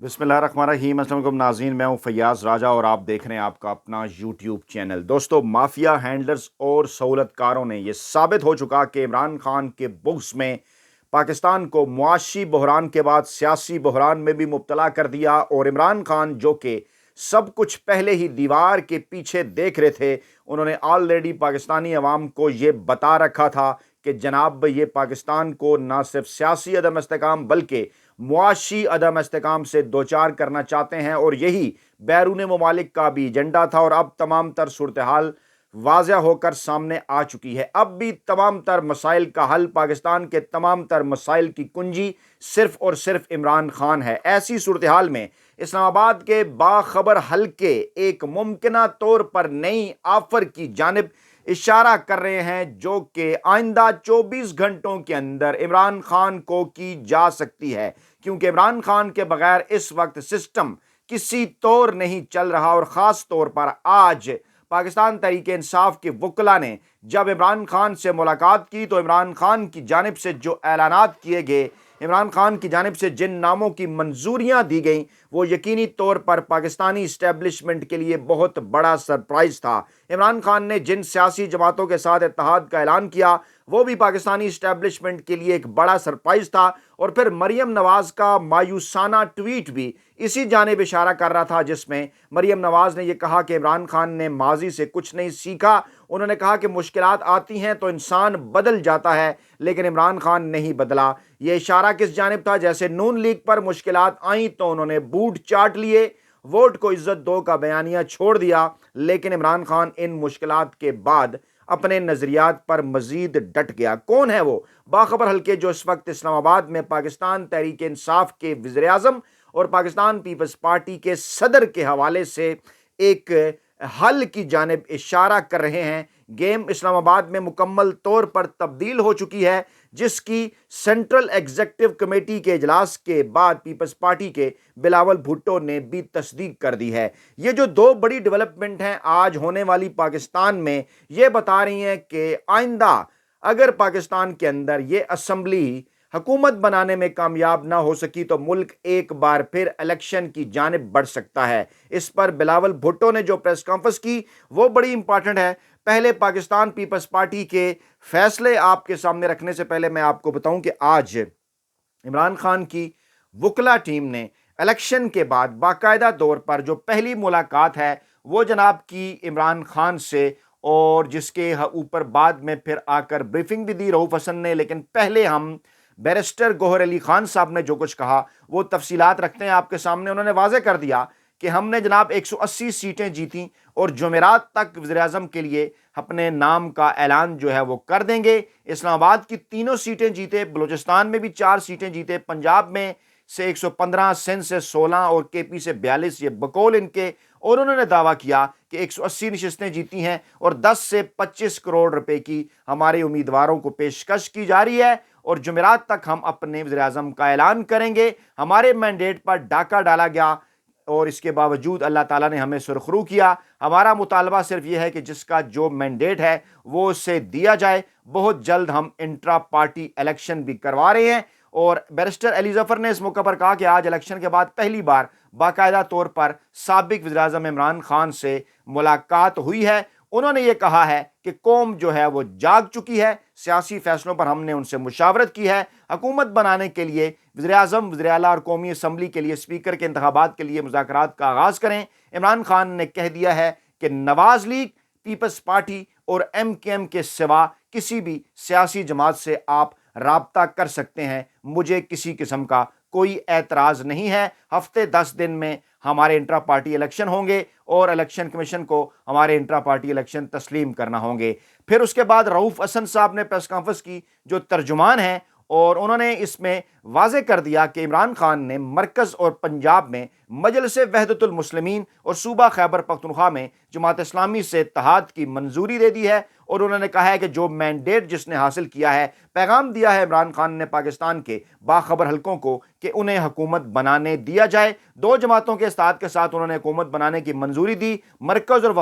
बिस्मिल्लाहिर्रहमानिर्रहीम। अस्सलाम वालेकुम नाज़रीन, मैं हूं फैयाज़ राजा और आप देख रहे हैं आपका अपना यूट्यूब चैनल। दोस्तों, माफिया हैंडलर्स और सहूलतकारों ने यह साबित हो चुका कि इमरान खान के बुग्स में पाकिस्तान को मुआशी बहरान के बाद सियासी बहरान में भी मुब्तला कर दिया। और इमरान खान जो कि सब कुछ पहले ही दीवार के पीछे देख रहे थे, उन्होंने ऑलरेडी पाकिस्तानी अवाम को ये बता रखा था कि जनाब ये पाकिस्तान को ना सिर्फ सियासी अदम इस्तेकाम बल्कि मुआशी अदम इस्तेकाम से दो चार करना चाहते हैं। और यही बैरून ममालिक का भी एजेंडा था। और अब तमाम तर सूरत हाल वाज़ह होकर सामने आ चुकी है। अब भी तमाम तर मसाइल का हल, पाकिस्तान के तमाम तर मसाइल की कुंजी सिर्फ और सिर्फ इमरान खान है। ऐसी सूरत हाल में इस्लामाबाद के बाखबर हल्के एक मुमकिना तौर पर नई ऑफर की जानिब इशारा कर रहे हैं, जो कि आइंदा 24 घंटों के अंदर इमरान खान को की जा सकती है। क्योंकि इमरान खान के बगैर इस वक्त सिस्टम किसी तौर नहीं चल रहा। और ख़ास तौर पर आज पाकिस्तान तहरीक इंसाफ के वकला ने जब इमरान खान से मुलाकात की तो इमरान खान की जानिब से जो ऐलानात किए गए, इमरान खान की जानिब से जिन नामों की मंजूरियां दी गई, वो यकीनी तौर पर पाकिस्तानी इस्टेब्लिशमेंट के लिए बहुत बड़ा सरप्राइज था। इमरान खान ने जिन सियासी जमातों के साथ इत्तेहाद का ऐलान किया, वो भी पाकिस्तानी इस्टेब्लिशमेंट के लिए एक बड़ा सरप्राइज था। और फिर मरियम नवाज का मायूसाना ट्वीट भी इसी जानिब इशारा कर रहा था, जिसमें मरियम नवाज ने यह कहा कि इमरान खान ने माजी से कुछ नहीं सीखा। उन्होंने कहा कि मुश्किलात आती हैं तो इंसान बदल जाता है, लेकिन इमरान खान नहीं बदला। यह इशारा किस जानिब था? जैसे नून लीग पर मुश्किलात आई तो उन्होंने बूट चाट लिए, वोट को इज्जत दो का बयानिया छोड़ दिया। लेकिन इमरान खान इन मुश्किलात के बाद अपने नजरियात पर मजीद डट गया। कौन है वो बाखबर हल्के जो इस वक्त इस्लामाबाद में पाकिस्तान तहरीक इंसाफ के वज़ीर आज़म और पाकिस्तान पीपल्स पार्टी के सदर के हवाले से एक हल की जानिब इशारा कर रहे हैं? गेम इस्लामाबाद में मुकम्मल तौर पर तब्दील हो चुकी है, जिसकी सेंट्रल एग्जीक्यूटिव कमेटी के इजलास के बाद पीपल्स पार्टी के बिलावल भुट्टो ने भी तस्दीक कर दी है। ये जो दो बड़ी डेवलपमेंट हैं आज होने वाली पाकिस्तान में, ये बता रही हैं कि आइंदा अगर पाकिस्तान के अंदर ये असम्बली हुकूमत बनाने में कामयाब ना हो सकी तो मुल्क एक बार फिर इलेक्शन की जानिब बढ़ सकता है। इस पर बिलावल भुट्टो ने जो प्रेस कॉन्फ्रेंस की वो बड़ी इंपॉर्टेंट है। पहले पाकिस्तान पीपल्स पार्टी के फैसले आपके सामने रखने से पहले मैं आपको बताऊं कि आज इमरान खान की वकला टीम ने इलेक्शन के बाद बाकायदा तौर पर जो पहली मुलाकात है वो जनाब की इमरान खान से, और जिसके ऊपर बाद में फिर आकर ब्रीफिंग भी दी रऊफ हसन ने। लेकिन पहले हम बैरिस्टर गौहर अली खान साहब ने जो कुछ कहा वो तफसीलात रखते हैं आपके सामने। उन्होंने वाज़ेह कर दिया कि हमने जनाब 180 सीटें जीती और जुमेरात तक वज़ीर आज़म के लिए अपने नाम का ऐलान जो है वो कर देंगे। इस्लामाबाद की तीनों सीटें जीते, बलूचिस्तान में भी 4 सीटें जीते, पंजाब में से 115, सिंध से 16 और केपी से 42, ये बकौल इनके। और उन्होंने दावा किया कि 180 नशिस्तें जीती हैं और 10 से 25 करोड़ रुपए की हमारे उम्मीदवारों को पेशकश की जा रही है। और जुमेरात तक हम अपने वज़ीर आज़म का ऐलान करेंगे। हमारे मैंडेट पर डाका डाला गया और इसके बावजूद अल्लाह ताला ने हमें सुरखरू किया। हमारा मुतालबा सिर्फ यह है कि जिसका जो मैंडेट है वो उससे दिया जाए। बहुत जल्द हम इंट्रा पार्टी इलेक्शन भी करवा रहे हैं। और बैरिस्टर अली जफर ने इस मौका पर कहा कि आज इलेक्शन के बाद पहली बार बाकायदा तौर पर साबिक वज़ीर आज़म इमरान खान से मुलाकात हुई है। उन्होंने ये कहा है कि कौम जो है वो जाग चुकी है, सियासी फैसलों पर हमने उनसे मुशावरत की है। हुकूमत बनाने के लिए वज़ीर आज़म, वज़ीर आला और कौमी असम्बली के लिए स्पीकर के इंतखाबात के लिए मुज़ाकरात का आगाज़ करें। इमरान खान ने कह दिया है कि नवाज लीग, पीपल्स पार्टी और MKM के सिवा किसी भी सियासी जमात से आप राब्ता कर सकते हैं, मुझे किसी किस्म का कोई एतराज़ नहीं है। हफ्ते 10 दिन में हमारे इंट्रा पार्टी इलेक्शन होंगे और इलेक्शन कमीशन को हमारे इंट्रा पार्टी इलेक्शन तस्लीम करना होंगे। फिर उसके बाद रऊफ हसन साहब ने प्रेस कॉन्फ्रेंस की, जो तर्जुमान हैं, और उन्होंने इसमें वाज़ेह कर दिया कि इमरान खान ने मरकज़ और पंजाब में मजलिस वहदतुल मुस्लिमीन और सूबा खैबर पख्तूनख्वा में जमात इस्लामी से इत्तेहाद की मंजूरी दे दी है। और उन्होंने कहा है कि जो मैंडेट जिसने हासिल किया है, पैगाम दिया है इमरान खान ने पाकिस्तान के बाखबर हल्कों को कि उन्हें हुकूमत बनाने दिया जाए। 2 जमातों के इत्तेहाद के साथ उन्होंने हुकूमत बनाने की मंजूरी दी, मरकज़ और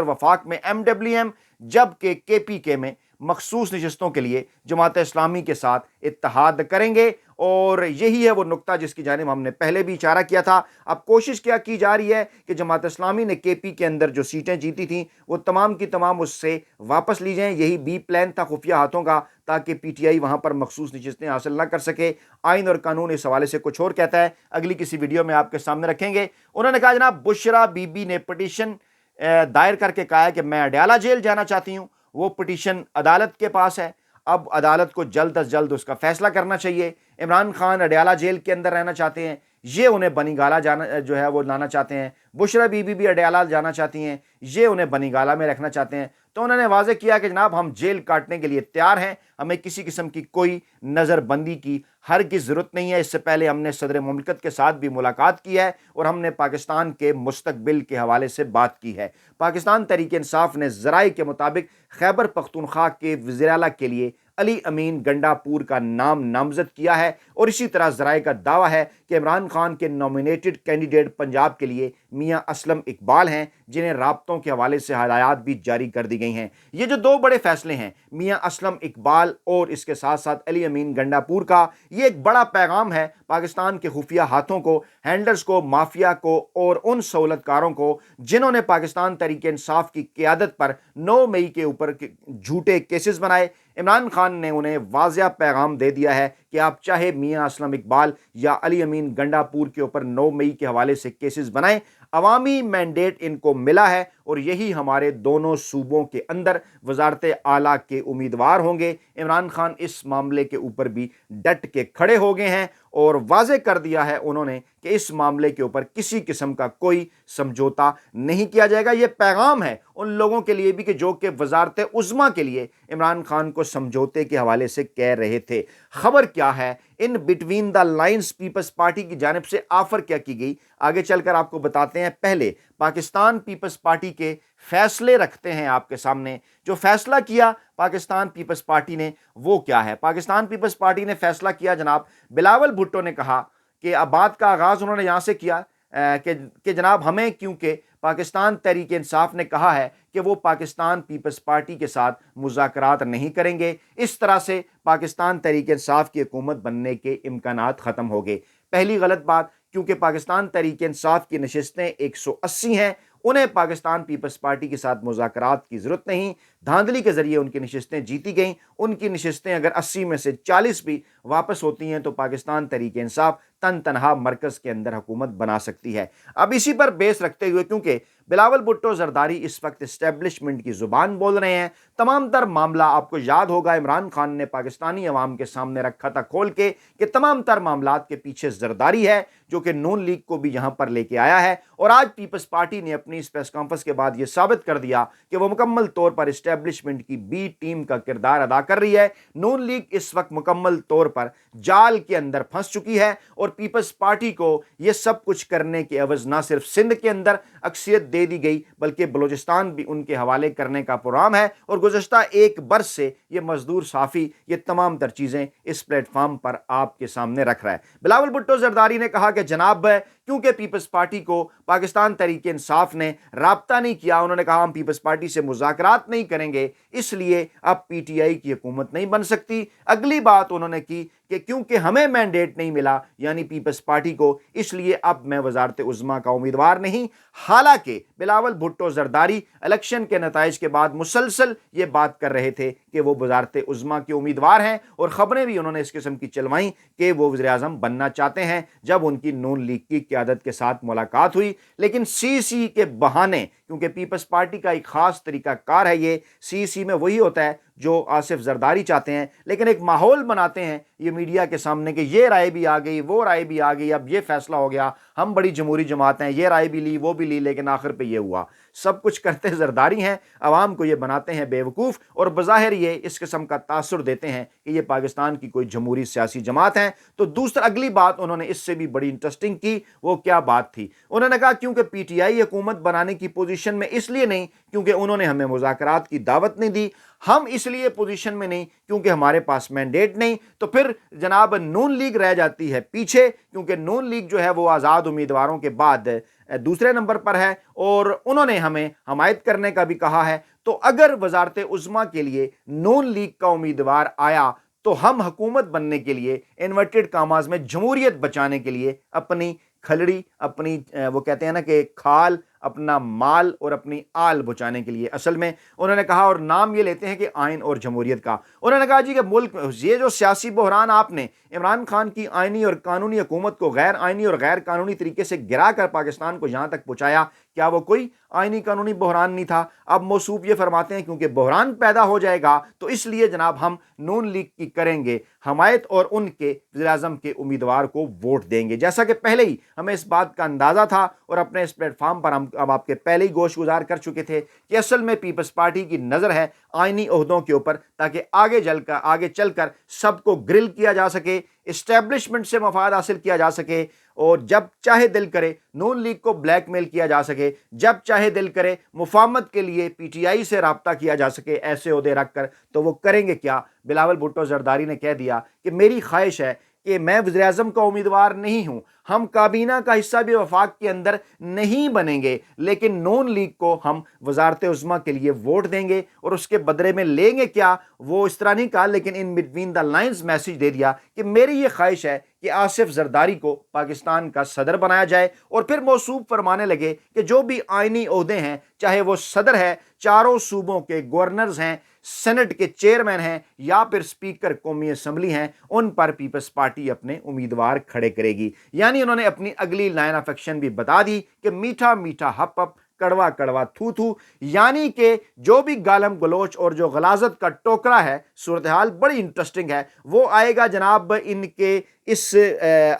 वफाक में MWM, जबकि KPK में मखसूस नशस्तों के लिए जमात इस्लामी के साथ इत्तेहाद करेंगे। और यही है वो नुक्ता जिसकी जानिब हमने पहले भी इशारा किया था। अब कोशिश क्या की जा रही है कि जमात इस्लामी ने KP के अंदर जो सीटें जीती थी वो तमाम की तमाम उससे वापस ली जाएं। यही बी प्लान था खुफिया हाथों का, ताकि PTI वहां पर मखसूस नशस्तें हासिल ना कर सके। आइन और कानून इस हवाले से कुछ और कहता है, अगली किसी वीडियो में आपके सामने रखेंगे। उन्होंने कहा जनाब बुशरा बीबी ने पिटीशन दायर करके कहा है कि मैं अडयाला जेल जाना चाहती हूं। वो पिटीशन अदालत के पास है, अब अदालत को जल्द अज जल्द उसका फैसला करना चाहिए। इमरान खान अडयाला जेल के अंदर रहना चाहते हैं, ये उन्हें बनीगाला जाना जो है वो लाना चाहते हैं। बुशरा बीबी भी अडयाला जाना चाहती हैं, ये उन्हें बनीगाला में रखना चाहते हैं। तो उन्होंने वाज़ेह किया कि जनाब हम जेल काटने के लिए तैयार हैं, हमें किसी किस्म की कोई नज़रबंदी की हरगिज़ ज़रूरत नहीं है। इससे पहले हमने सदर मुमलिकत के साथ भी मुलाकात की है और हमने पाकिस्तान के मुस्तकबिल के हवाले से बात की है। पाकिस्तान तहरीक इंसाफ ने ज़राए के मुताबिक खैबर पख्तूनख्वा के वज़ीर आला के लिए अली अमीन गंडापुर का नाम नामजद किया है। और इसी तरह ज़राए का दावा है कि इमरान खान के नॉमिनेटेड कैंडिडेट पंजाब के लिए मियाँ असलम इकबाल हैं, जिन्हें राब्तों के हवाले से हदायत भी जारी कर दी गई हैं। ये जो दो बड़े फैसले हैं, मियाँ असलम इकबाल और इसके साथ साथ अली अमीन गंडापुर का, ये एक बड़ा पैगाम है पाकिस्तान के खुफिया हाथों को, हैंडलर्स को, माफिया को और उन सहूलतकारों को जिन्होंने पाकिस्तान तहरीक इंसाफ की क़यादत पर 9 मई के ऊपर झूठे केसेस बनाए। इमरान खान ने उन्हें वाज़िया पैगाम दे दिया है कि आप चाहे मियाँ असलम इकबाल या अली अमीन गंडापुर के ऊपर 9 मई के हवाले से केसेस बनाएं, अवामी मैंडेट इनको मिला है और यही हमारे दोनों सूबों के अंदर वजारत आला के उम्मीदवार होंगे। इमरान खान इस मामले के ऊपर भी डट के खड़े हो गए हैं और वाज़े कर दिया है उन्होंने कि इस मामले के ऊपर किसी किस्म का कोई समझौता नहीं किया जाएगा। ये पैगाम है उन लोगों के लिए भी कि जो कि वजारत उज़्मा के लिए इमरान खान को समझौते के हवाले से कह रहे थे। खबर क्या है, in between the lines Peoples Party की जानिब से ऑफर क्या की गई, आगे चलकर आपको बताते हैं। पहले पाकिस्तान पीपल्स पार्टी के फैसले रखते हैं आपके सामने। जो फैसला किया पाकिस्तान पीपल्स पार्टी ने वो क्या है। पाकिस्तान पीपल्स पार्टी ने फैसला किया, जनाब बिलावल भुट्टो ने कहा कि अब बात का आगाज़ उन्होंने यहाँ से किया कि जनाब हमें, क्योंकि पाकिस्तान तहरीक इंसाफ ने कहा है कि वो पाकिस्तान पीपल्स पार्टी के साथ मुज़ाकरात नहीं करेंगे, इस तरह से पाकिस्तान तहरीक इंसाफ की हुकूमत बनने के इम्कानात ख़त्म हो गए। पहली गलत बात, क्योंकि पाकिस्तान तहरीक इंसाफ की नशिस्तें 180 हैं, उन्हें पाकिस्तान पीपल्स पार्टी के साथ मुज़ाकरात की ज़रूरत नहीं। धांधली के ज़रिए उनकी नशिस्तें जीती गईं। उनकी नशिस्तें अगर 80 में से 40 भी वापस होती हैं तो पाकिस्तान तहरीक इंसाफ तन तनहा मरकज़ के अंदर हुकूमत बना सकती है। अब इसी पर बेस रखते हुए, क्योंकि बिलावल भुट्टो जरदारी इस वक्त इस्टेब्लिशमेंट की ज़ुबान बोल रहे हैं, तमाम तर मामला आपको याद होगा इमरान खान ने पाकिस्तानी अवाम के सामने रखा था खोल के कि तमाम तर मामलात के पीछे जरदारी है, जो कि नून लीग को भी यहाँ पर लेके आया है। और आज पीपल्स पार्टी ने अपनी इस प्रेस कॉन्फ्रेंस के बाद ये साबित कर दिया कि वो मुकम्मल तौर पर इस्टेब्लिशमेंट की बी टीम का किरदार अदा कर रही है। नून लीग इस वक्त मुकम्मल तौर पर जाल के अंदर फंस चुकी है और पीपल्स पार्टी को ये सब कुछ करने के एवज ना सिर्फ सिंध के अंदर अक्सियत दे दी गई, बल्कि बलूचिस्तान भी उनके हवाले करने का प्रोग्राम है। और गुज़श्ता एक बरस से ये मजदूर साफ़ी ये तमाम तर चीज़ें इस प्लेटफॉर्म पर आपके सामने रख रहा है। बिलावल भुट्टो जरदारी ने कहा कि जनाब क्योंकि पीपल्स पार्टी को पाकिस्तान तहरीक इंसाफ ने राब्ता नहीं किया, उन्होंने कहा हम पीपल्स पार्टी से मुज़ाकरात नहीं करेंगे, इसलिए अब PTI की हुकूमत नहीं बन सकती। अगली बात उन्होंने की कि क्योंकि हमें मैंडेट नहीं मिला यानी पीपल्स पार्टी को, इसलिए अब मैं वजारत उज़्मा का उम्मीदवार नहीं। हालांकि बिलावल भुट्टो जरदारी इलेक्शन के नताइज के बाद मुसलसल ये बात कर रहे थे कि वो वजारत उज़्मा के उम्मीदवार हैं और ख़बरें भी उन्होंने इस किस्म की चलवाई कि वो वज़ीर आज़म बनना चाहते हैं जब उनकी नून लीग की क़यादत के साथ मुलाकात हुई। लेकिन CC के बहाने, क्योंकि पीपल्स पार्टी का एक ख़ास तरीक़ाकार है, ये CC में वही होता है जो आसिफ जरदारी चाहते हैं, लेकिन एक माहौल बनाते हैं ये मीडिया के सामने कि ये राय भी आ गई, वो राय भी आ गई, अब ये फैसला हो गया, हम बड़ी जमहूरी जमात हैं, ये राय भी ली वो भी ली, लेकिन आखिर पे ये हुआ। सब कुछ करते जरदारी हैं, अवाम को ये बनाते हैं बेवकूफ़ और बज़ाहिर ये इस किस्म का तासुर देते हैं कि ये पाकिस्तान की कोई जमहूरी सियासी जमात है। तो दूसरा अगली बात उन्होंने इससे भी बड़ी इंटरेस्टिंग की, वो क्या बात थी, उन्होंने कहा क्योंकि PTI हुकूमत बनाने की पोजीशन में इसलिए नहीं क्योंकि उन्होंने हमें मुज़ाकरात की दावत नहीं दी, हम इसलिए पोजीशन में नहीं क्योंकि हमारे पास मैंडेट नहीं। तो फिर जनाब नून लीग रह जाती है पीछे, क्योंकि नून लीग जो है वो आज़ाद उम्मीदवारों के बाद दूसरे नंबर पर है और उन्होंने हमें हमायत करने का भी कहा है। تو اگر وزارت عظمیٰ کے لیے نون لیگ کا امیدوار آیا تو ہم حکومت بننے کے لیے انورٹڈ کاماز میں جمہوریت بچانے کے لیے اپنی کھلڑی، اپنی وہ کہتے ہیں نا کہ کھال، اپنا مال اور اپنی آل بچانے کے لیے، اصل میں انہوں نے کہا، اور نام یہ لیتے ہیں کہ آئین اور جمہوریت کا، انہوں نے کہا جی کہ ملک یہ جو سیاسی بحران آپ نے عمران خان کی آئینی اور قانونی حکومت کو غیر آئینی اور غیر قانونی طریقے سے گرا کر پاکستان کو یہاں تک پہنچایا، کیا وہ کوئی آئینی قانونی بحران نہیں تھا؟ اب موصوف یہ فرماتے ہیں کیونکہ بحران پیدا ہو جائے گا تو اس لیے جناب ہم نون لیگ کی کریں گے حمایت اور ان کے وزیر اعظم کے امیدوار کو ووٹ دیں گے، جیسا کہ پہلے ہی ہمیں اس بات کا اندازہ تھا اور اپنے اس پلیٹ فارم پر ہم اب آپ کے پہلے ہی گوش گزار کر چکے تھے کہ اصل میں پیپلز پارٹی کی نظر ہے آئینی عہدوں کے اوپر، تاکہ آگے چل کر سب کو گرل کیا جا سکے، اسٹیبلشمنٹ سے مفاد حاصل کیا جا سکے، اور جب چاہے دل کرے نون لیگ کو بلیک میل کیا جا سکے، جب چاہے دل کرے مفاہمت کے لیے پی ٹی آئی سے رابطہ کیا جا سکے ایسے عہدے رکھ کر، تو وہ کریں گے کیا؟ بلاول بھٹو زرداری نے کہہ دیا کہ میری خواہش ہے کہ میں وزیر اعظم کا امیدوار نہیں ہوں، ہم کابینہ کا حصہ بھی وفاق کے اندر نہیں بنیں گے، لیکن نون لیگ کو ہم وزارت عظمیٰ کے لیے ووٹ دیں گے، اور اس کے بدلے میں لیں گے کیا وہ اس طرح نہیں کہا، لیکن in between the lines message دے دیا کہ میری یہ خواہش ہے کہ آصف زرداری کو پاکستان کا صدر بنایا جائے، اور پھر موصوف فرمانے لگے کہ جو بھی آئینی عہدے ہیں، چاہے وہ صدر ہے، چاروں صوبوں کے گورنرز ہیں، سینٹ کے چیئرمین ہیں، یا پھر سپیکر قومی اسمبلی ہیں، ان پر پیپلز پارٹی اپنے امیدوار کھڑے کرے گی۔ یعنی انہوں نے اپنی اگلی لائن آف ایکشن بھی بتا دی کہ میٹھا میٹھا ہپ ہپ، کڑوا کڑوا تھو تھو، یعنی کہ جو بھی گالم گلوچ اور جو غلاظت کا ٹوکرا ہے، صورتحال بڑی انٹرسٹنگ ہے، وہ آئے گا جناب ان کے اس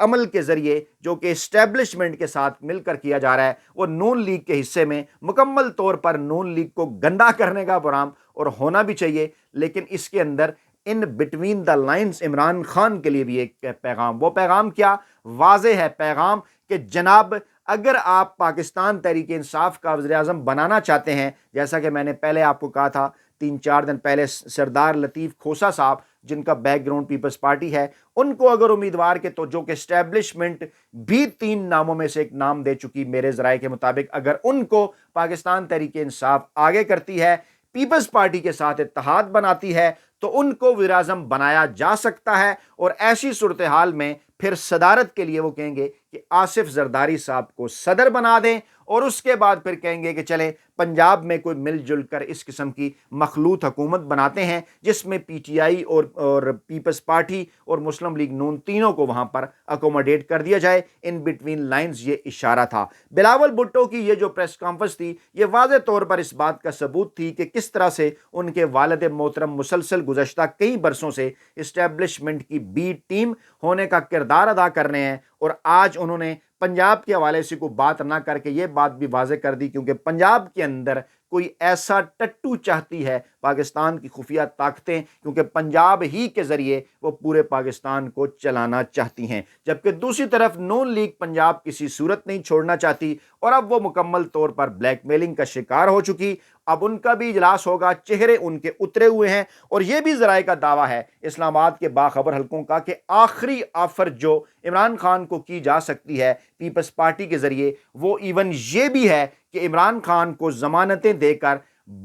عمل کے ذریعے جو کہ اسٹیبلشمنٹ کے ساتھ مل کر کیا جا رہا ہے، وہ نون لیگ کے حصے میں مکمل طور پر نون لیگ کو گندا کرنے کا پروگرام، اور ہونا بھی چاہیے، لیکن اس کے اندر in between the lines Imran Khan کے لیے بھی ایک پیغام، وہ پیغام کیا؟ واضح ہے پیغام کہ جناب اگر آپ پاکستان تحریک انصاف کا وزیر اعظم بنانا چاہتے ہیں، جیسا کہ میں نے پہلے آپ کو کہا تھا 3-4 دن پہلے، سردار لطیف کھوسہ صاحب جن کا بیک گراؤنڈ پیپلز پارٹی ہے، ان کو اگر امیدوار کے تو جو کہ اسٹیبلشمنٹ بھی 3 ناموں میں سے ایک نام دے چکی میرے ذرائع کے مطابق، اگر ان کو پاکستان تحریک انصاف آگے کرتی ہے، پیپلز پارٹی کے ساتھ اتحاد بناتی ہے، تو ان کو وزیر اعظم بنایا جا سکتا ہے، اور ایسی صورتحال میں پھر صدارت کے لیے وہ کہیں گے کہ آصف زرداری صاحب کو صدر بنا دیں، اور اس کے بعد پھر کہیں گے کہ چلیں پنجاب میں کوئی مل جل کر اس قسم کی مخلوط حکومت بناتے ہیں جس میں پی ٹی آئی اور پیپلز پارٹی اور مسلم لیگ نون تینوں کو وہاں پر اکوموڈیٹ کر دیا جائے۔ ان بٹوین لائنز یہ اشارہ تھا۔ بلاول بھٹو کی یہ جو پریس کانفرنس تھی، یہ واضح طور پر اس بات کا ثبوت تھی کہ کس طرح سے ان کے والد محترم مسلسل گزشتہ کئی برسوں سے اسٹیبلشمنٹ کی بی ٹیم ہونے کا کردار ادا کر رہے ہیں، اور آج انہوں نے پنجاب کے حوالے سے کوئی بات نہ کر کے یہ بات بھی واضح کر دی، کیونکہ پنجاب کے اندر کوئی ایسا ٹٹو چاہتی ہے پاکستان کی خفیہ طاقتیں، کیونکہ پنجاب ہی کے ذریعے وہ پورے پاکستان کو چلانا چاہتی ہیں، جبکہ دوسری طرف نون لیگ پنجاب کسی صورت نہیں چھوڑنا چاہتی، اور اب وہ مکمل طور پر بلیک میلنگ کا شکار ہو چکی۔ اب ان کا بھی اجلاس ہوگا، چہرے ان کے اترے ہوئے ہیں، اور یہ بھی ذرائع کا دعویٰ ہے اسلام آباد کے باخبر حلقوں کا کہ آخری آفر جو عمران خان کو کی جا سکتی ہے پیپلز پارٹی کے ذریعے، وہ ایون یہ بھی ہے کہ عمران خان کو ضمانتیں دے کر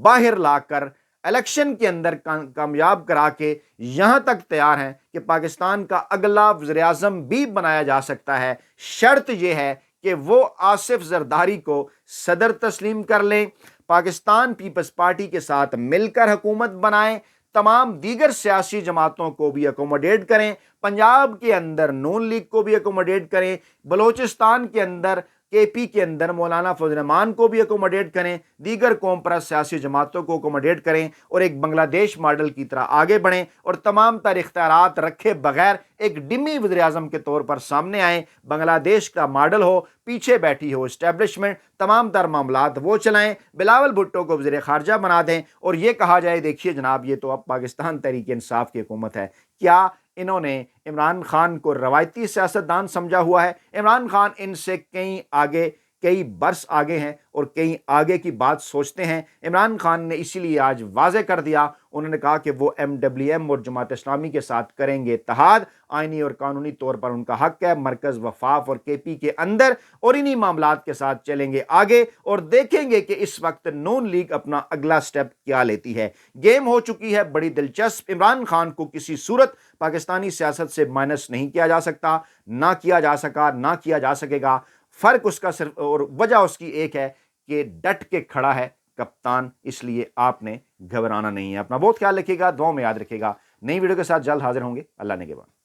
باہر لا کر الیکشن کے اندر کامیاب کرا کے یہاں تک تیار ہیں کہ پاکستان کا اگلا وزیر اعظم بھی بنایا جا سکتا ہے، شرط یہ ہے کہ وہ آصف زرداری کو صدر تسلیم کر لیں، پاکستان پیپلز پارٹی کے ساتھ مل کر حکومت بنائیں، تمام دیگر سیاسی جماعتوں کو بھی اکوموڈیٹ کریں، پنجاب کے اندر نون لیگ کو بھی اکوموڈیٹ کریں، بلوچستان کے اندر کے پی کے اندر مولانا فضل الرحمان کو بھی اکوموڈیٹ کریں، دیگر قوم پرست سیاسی جماعتوں کو اکوموڈیٹ کریں، اور ایک بنگلہ دیش ماڈل کی طرح آگے بڑھیں، اور تمام تر اختیارات رکھے بغیر ایک ڈمی وزیر اعظم کے طور پر سامنے آئیں، بنگلہ دیش کا ماڈل ہو، پیچھے بیٹھی ہو اسٹیبلشمنٹ، تمام تر معاملات وہ چلائیں، بلاول بھٹو کو وزیر خارجہ بنا دیں، اور یہ کہا جائے دیکھیے جناب یہ تو اب پاکستان تحریک انصاف کی حکومت ہے۔ کیا انہوں نے عمران خان کو روایتی سیاستدان سمجھا ہوا ہے؟ عمران خان ان سے کہیں آگے کئی برس آگے ہیں اور کئی آگے کی بات سوچتے ہیں۔ عمران خان نے اسی لیے آج واضح کر دیا، انہوں نے کہا کہ وہ MWM اور جماعت اسلامی کے ساتھ کریں گے اتحاد، آئینی اور قانونی طور پر ان کا حق ہے، مرکز وفاق اور KP کے اندر، اور انہی معاملات کے ساتھ چلیں گے آگے اور دیکھیں گے کہ اس وقت نون لیگ اپنا اگلا سٹیپ کیا لیتی ہے۔ گیم ہو چکی ہے بڑی دلچسپ، عمران خان کو کسی صورت پاکستانی سیاست سے مائنس نہیں کیا جا سکتا، نہ کیا جا سکا، نہ کیا جا سکے گا۔ فرق اس کا صرف اور وجہ اس کی ایک ہے کہ ڈٹ کے کھڑا ہے کپتان، اس لیے آپ نے گھبرانا نہیں ہے۔ اپنا بہت خیال رکھیے گا، دعاؤں میں یاد رکھیے گا۔ نئی ویڈیو کے ساتھ جلد حاضر ہوں گے۔ اللہ نگہبان۔